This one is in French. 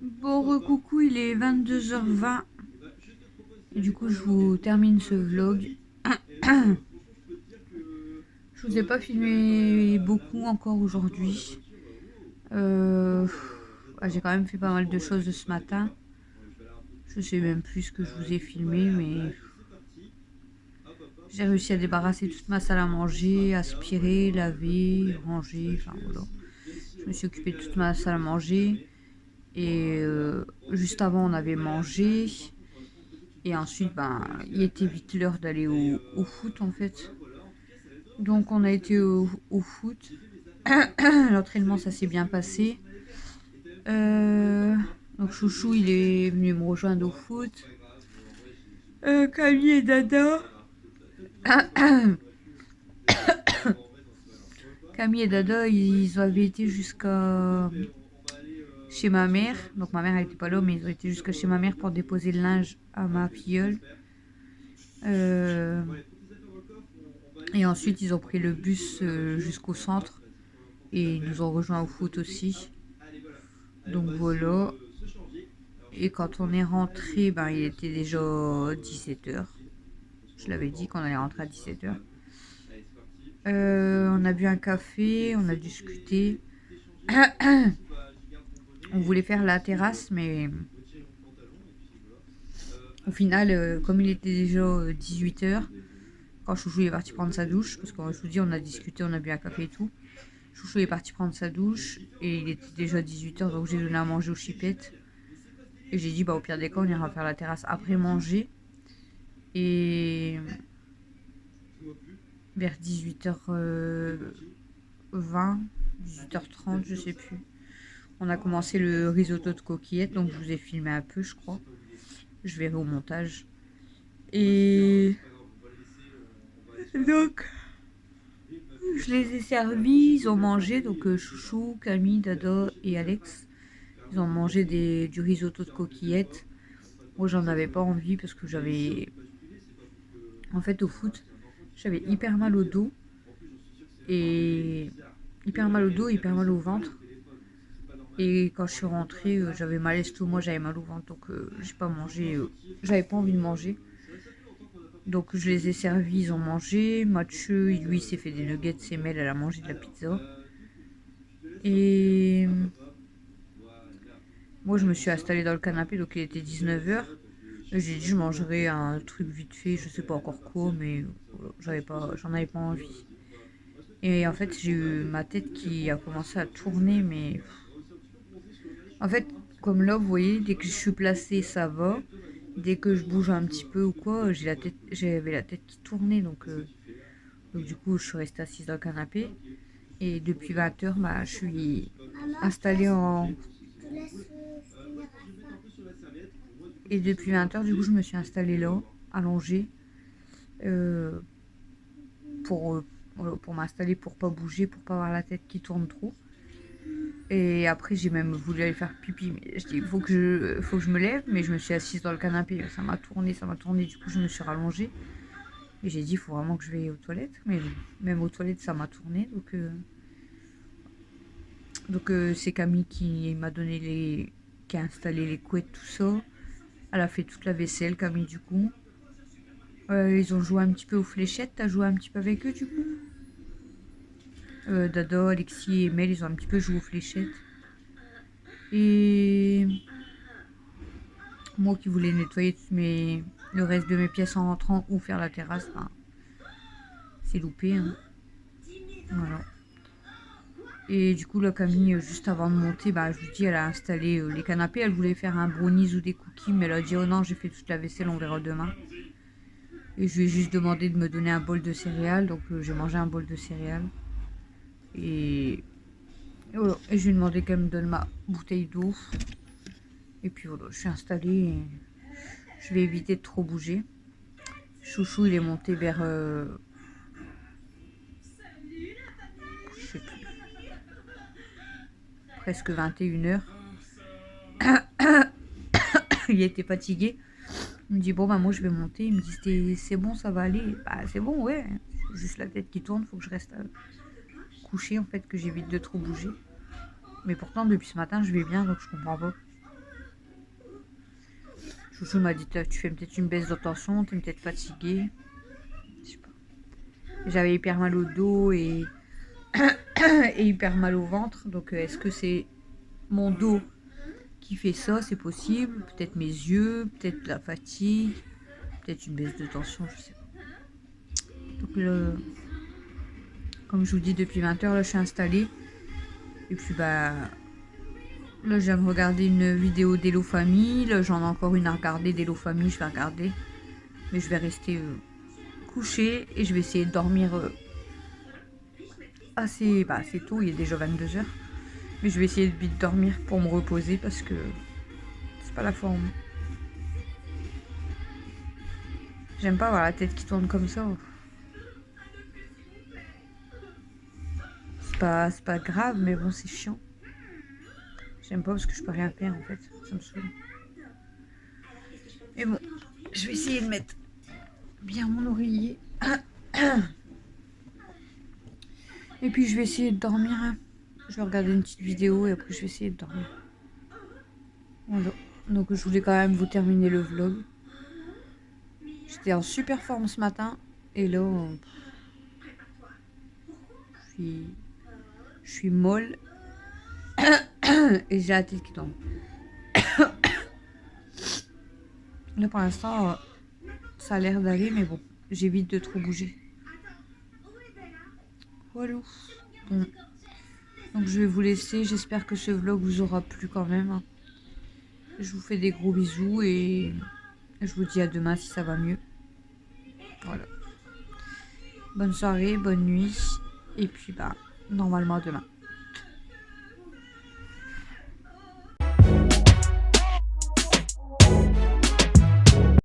Bon, recoucou, il est 22h20. Et du coup, je vous termine ce vlog. Je vous ai pas filmé beaucoup encore aujourd'hui. J'ai quand même fait pas mal de choses de ce matin. Je sais même plus ce que je vous ai filmé, mais j'ai réussi à débarrasser toute ma salle à manger, aspirer, laver, ranger, enfin voilà. Je me suis occupée de toute ma salle à manger. Et juste avant, on avait mangé. Et ensuite, ben, il était vite l'heure d'aller au foot en fait. Donc on a été au foot. L'entraînement, ça s'est bien passé. Donc Chouchou, il est venu me rejoindre au foot. Camille et Dada. Camille et Dada, ils avaient été jusqu'à chez ma mère. Donc ma mère, elle n'était pas là, mais ils ont été jusqu'à chez ma mère pour déposer le linge à ma filleule. Et ensuite, ils ont pris le bus jusqu'au centre. Et ils nous ont rejoints au foot aussi. Donc voilà. Et quand on est rentré, ben, il était déjà 17h. Je l'avais dit qu'on allait rentrer à 17h. On a bu un café, on a discuté. On voulait faire la terrasse, mais au final, comme il était déjà 18h, quand Chouchou est parti prendre sa douche, parce que je vous dis, on a discuté, on a bu un café et tout. Chouchou est parti prendre sa douche et il était déjà 18h, donc j'ai donné à manger aux chipettes. Et j'ai dit, bah, au pire des cas, on ira faire la terrasse après manger. Et vers 18h20, 18h30, je sais plus. On a commencé le risotto de coquillettes, donc je vous ai filmé un peu, je crois. Je verrai au montage. Et donc, je les ai servis, ils ont mangé, donc Chouchou, Camille, Dada et Alex. Ils ont mangé du risotto de coquillettes. Moi, j'en avais pas envie parce que j'avais... En fait, au foot, j'avais hyper mal au dos. Et hyper mal au dos, hyper mal au ventre. Et quand je suis rentrée, j'avais mal à l'estomac, j'avais mal au ventre, donc j'ai pas mangé. J'avais pas envie de manger. Donc je les ai servis, ils ont mangé. Mathieu, lui, s'est fait des nuggets, Semel, elle a mangé de la pizza. Et moi, je me suis installée dans le canapé, donc il était 19h. J'ai dit je mangerais un truc vite fait, je sais pas encore quoi, mais j'en avais pas envie. Et en fait, j'ai eu ma tête qui a commencé à tourner, mais en fait, comme là, vous voyez, dès que je suis placée, ça va. Dès que je bouge un petit peu ou quoi, j'avais la tête qui tournait, donc du coup, je suis restée assise dans le canapé. Et depuis 20h, bah, je suis installée en... Et depuis 20h, du coup, je me suis installée là, allongée, euh, pour m'installer, pour pas bouger, pour pas avoir la tête qui tourne trop. Et après, j'ai même voulu aller faire pipi. Mais je dis, faut que je me lève, mais je me suis assise dans le canapé. Ça m'a tourné. Du coup, je me suis rallongée. Et j'ai dit, il faut vraiment que je vais aux toilettes. Mais même aux toilettes, ça m'a tourné. Donc c'est Camille qui m'a donné qui a installé les couettes, tout ça. Elle a fait toute la vaisselle, Camille, du coup. Ils ont joué un petit peu aux fléchettes. T'as joué un petit peu avec eux, du coup? Dada, Alexis et Mel, ils ont un petit peu joué aux fléchettes. Et moi qui voulais nettoyer le reste de mes pièces en rentrant ou faire la terrasse, ben, c'est loupé. Hein. Voilà. Et du coup, la Camille, juste avant de monter, bah, je vous dis, elle a installé les canapés. Elle voulait faire un brownies ou des cookies, mais elle a dit, oh non, j'ai fait toute la vaisselle, on verra demain. Et je lui ai juste demandé de me donner un bol de céréales, donc j'ai mangé un bol de céréales. Et voilà. Et je lui ai demandé qu'elle me donne ma bouteille d'eau. Et puis voilà, je suis installée. Et je vais éviter de trop bouger. Chouchou, il est monté vers... je sais plus. Presque 21h. Il était fatigué. Il me dit, bon, bah, moi, je vais monter. Il me dit, c'est bon, ça va aller. Bah, c'est bon, ouais. Juste la tête qui tourne. Faut que je reste couchée, en fait, que j'évite de trop bouger. Mais pourtant, depuis ce matin, je vais bien, donc je comprends pas. Chouchou m'a dit, tu fais peut-être une baisse de tension, t'es peut-être fatigué. Je sais pas. J'avais hyper mal au dos et hyper mal au ventre. Donc est-ce que c'est mon dos qui fait ça? C'est possible. Peut-être mes yeux, peut-être la fatigue, peut-être une baisse de tension, je sais pas. Donc comme je vous dis, depuis 20 h, là, je suis installée. Et puis bah là, je viens de regarder une vidéo d'Hello Famille. Là, j'en ai encore une à regarder d'Hello Famille, je vais regarder. Mais je vais rester couchée et je vais essayer de dormir assez tôt. Il est déjà 22 h. Mais je vais essayer de vite dormir pour me reposer parce que c'est pas la forme. J'aime pas avoir la tête qui tourne comme ça. C'est pas grave, mais bon, c'est chiant. J'aime pas parce que je peux rien faire en fait. Ça me saoule. Mais bon, je vais essayer de mettre bien mon oreiller. Et puis je vais essayer de dormir. Je vais regarder une petite vidéo et après je vais essayer de dormir. Voilà. Donc je voulais quand même vous terminer le vlog. J'étais en super forme ce matin. Et là, je suis molle. Et j'ai la tête qui tombe. Là pour l'instant, ça a l'air d'aller, mais bon, j'évite de trop bouger. Voilà. Bon. Donc je vais vous laisser. J'espère que ce vlog vous aura plu quand même. Je vous fais des gros bisous et je vous dis à demain si ça va mieux. Voilà. Bonne soirée, bonne nuit. Et puis bah, normalement à demain.